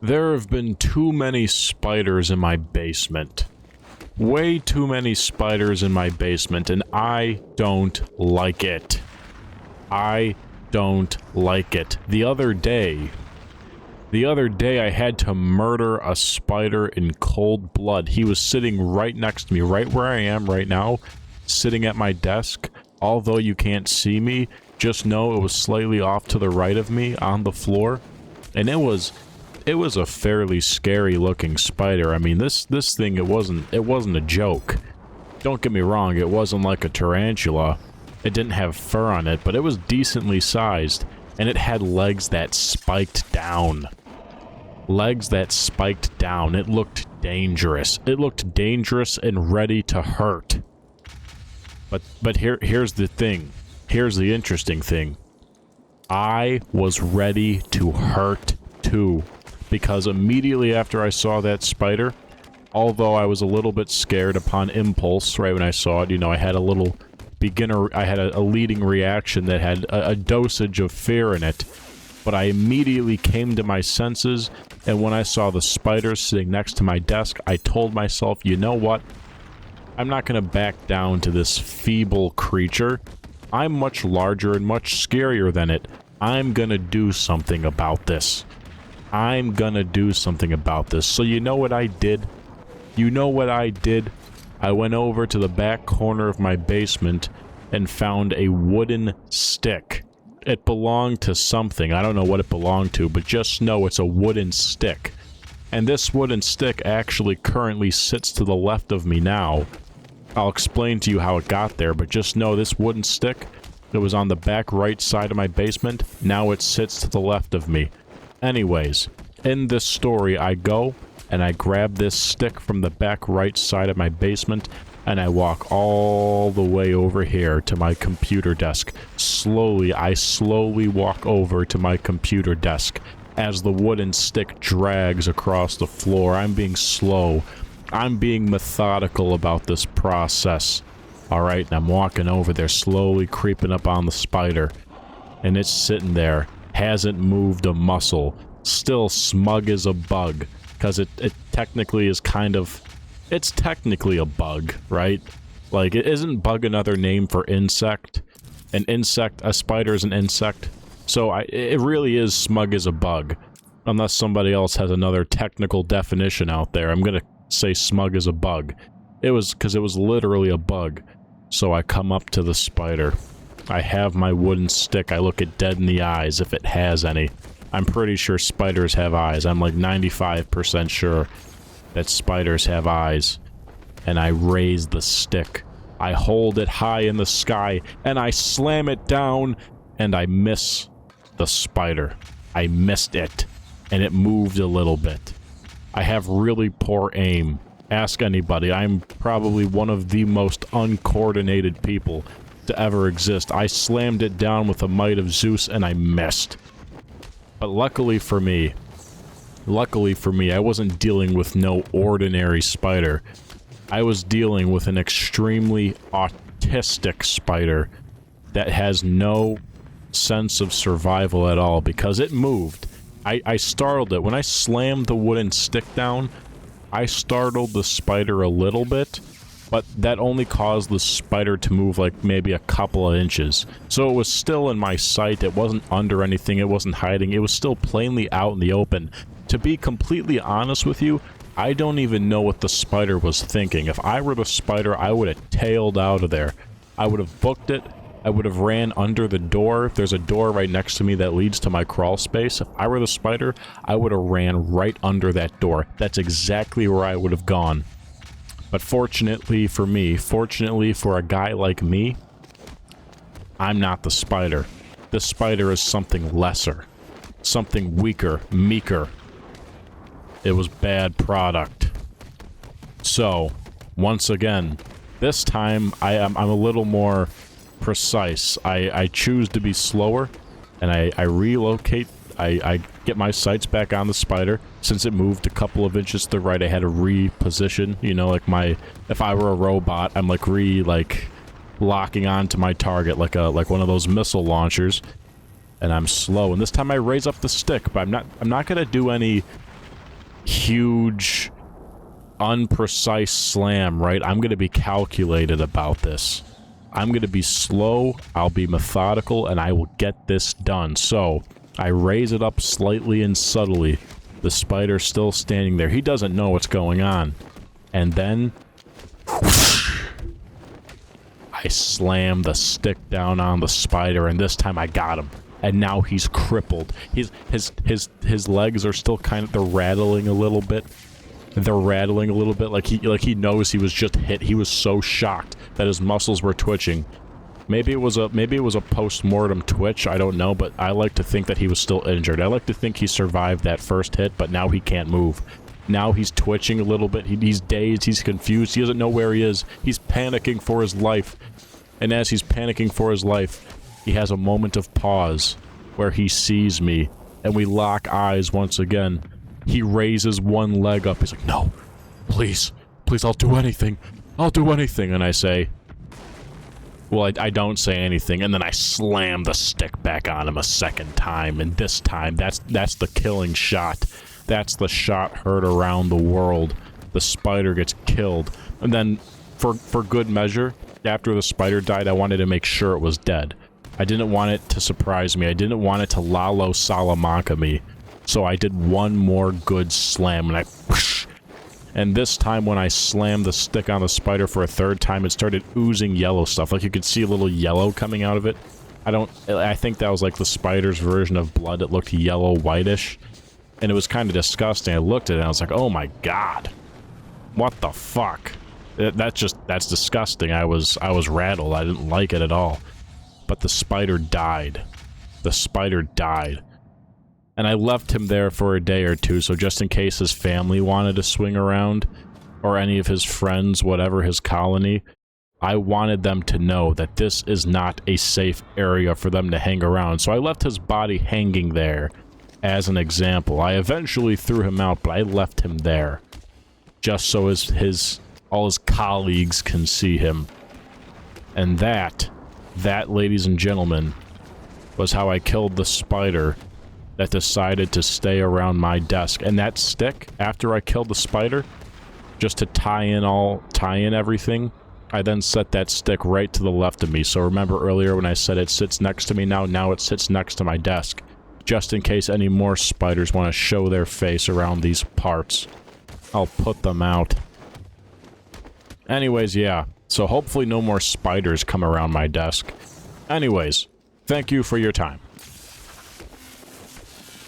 There have been too many spiders in my basement. Way too many spiders in my basement, and I don't like it. I don't like it. The other day I had to murder a spider in cold blood. He was sitting right next to me, right where I am right now, sitting at my desk. Although you can't see me, just know it was slightly off to the right of me on the floor. And it was a fairly scary looking spider. I mean, this thing, it wasn't a joke. Don't get me wrong, it wasn't like a tarantula. It didn't have fur on it, but it was decently sized, and it had legs that spiked down. Legs that spiked down. It looked dangerous. It looked dangerous and ready to hurt. But here's the thing. Here's the interesting thing. I was ready to hurt too. Because immediately after I saw that spider, although I was a little bit scared upon impulse right when I saw it, you know, I had a little I had a leading reaction that had a dosage of fear in it, but I immediately came to my senses, and when I saw the spider sitting next to my desk, I told myself, you know what? I'm not going to back down to this feeble creature. I'm much larger and much scarier than it. I'm going to do something about this. I'm gonna do something about this. So you know what I did? You know what I did? I went over to the back corner of my basement and found a wooden stick. It belonged to something. I don't know what it belonged to, but just know it's a wooden stick. And this wooden stick actually currently sits to the left of me now. I'll explain to you how it got there, but just know this wooden stick, it was on the back right side of my basement. Now it sits to the left of me. Anyways, in this story, I go and I grab this stick from the back right side of my basement and I walk all the way over here to my computer desk. I slowly walk over to my computer desk as the wooden stick drags across the floor. I'm being slow. I'm being methodical about this process. Alright, and I'm walking over there, slowly creeping up on the spider. And it's sitting there. Hasn't moved a muscle, still smug as a bug, because it technically is it's technically a bug, right? Like, isn't bug another name for insect? A spider is an insect, so it really is smug as a bug, unless somebody else has another technical definition out there. I'm gonna say smug as a bug. Because it was literally a bug, so I come up to the spider. I have my wooden stick. I look it dead in the eyes, if it has any. I'm pretty sure spiders have eyes. I'm like 95% sure that spiders have eyes. And I raise the stick. I hold it high in the sky, and I slam it down, and I miss the spider. I missed it, and it moved a little bit. I have really poor aim. Ask anybody. I'm probably one of the most uncoordinated people to ever exist. I slammed it down with the might of Zeus and I missed. But luckily for me, I wasn't dealing with no ordinary spider. I was dealing with an extremely autistic spider that has no sense of survival at all because it moved. I startled it. When I slammed the wooden stick down, I startled the spider a little bit, but that only caused the spider to move like maybe a couple of inches. So it was still in my sight, it wasn't under anything, it wasn't hiding, it was still plainly out in the open. To be completely honest with you, I don't even know what the spider was thinking. If I were the spider, I would have tailed out of there. I would have booked it, I would have ran under the door. There's a door right next to me that leads to my crawl space. If I were the spider, I would have ran right under that door. That's exactly where I would have gone. But fortunately for me, fortunately for a guy like me, I'm not the spider. The spider is something lesser. Something weaker, meeker. It was bad product. So, once again, this time I'm a little more precise. I choose to be slower, and I relocate. I get my sights back on the spider. Since it moved a couple of inches to the right, I had to reposition, you know, like if I were a robot, I'm like locking onto my target like one of those missile launchers, and I'm slow. And this time I raise up the stick, but I'm not gonna do any huge, unprecise slam, right? I'm going to be calculated about this. I'm going to be slow, I'll be methodical, and I will get this done. So, I raise it up slightly and subtly. The spider's still standing there. He doesn't know what's going on. And then... I slam the stick down on the spider, and this time I got him. And now he's crippled. His legs are still kind of... They're rattling a little bit. Like he knows he was just hit. He was so shocked that his muscles were twitching. Maybe it was a post-mortem twitch, I don't know, but I like to think that he was still injured. I like to think he survived that first hit, but now he can't move. Now he's twitching a little bit. He's dazed, he's confused, he doesn't know where he is. He's panicking for his life. And as he's panicking for his life, he has a moment of pause where he sees me, and we lock eyes once again. He raises one leg up. He's like, "No, please, please, I'll do anything. I'll do anything." And I say, well, I don't say anything, and then I slam the stick back on him a second time, and this time, that's the killing shot. That's the shot heard around the world. The spider gets killed. And then, for good measure, after the spider died, I wanted to make sure it was dead. I didn't want it to surprise me. I didn't want it to Lalo Salamanca me. So I did one more good slam, and and this time when I slammed the stick on the spider for a third time, it started oozing yellow stuff. Like you could see a little yellow coming out of it. I think that was like the spider's version of blood. It looked yellow, whitish. And it was kind of disgusting. I looked at it and I was like, oh my god. What the fuck? That's disgusting. I was rattled. I didn't like it at all. But the spider died. The spider died. And I left him there for a day or two, so just in case his family wanted to swing around, or any of his friends, whatever, his colony, I wanted them to know that this is not a safe area for them to hang around. So I left his body hanging there as an example. I eventually threw him out, but I left him there just so all his colleagues can see him. And that, ladies and gentlemen, was how I killed the spider that decided to stay around my desk. And that stick, after I killed the spider, just to tie in everything, I then set that stick right to the left of me. So remember earlier when I said it sits next to me now it sits next to my desk. Just in case any more spiders want to show their face around these parts. I'll put them out. Anyways, yeah. So hopefully no more spiders come around my desk. Anyways, thank you for your time.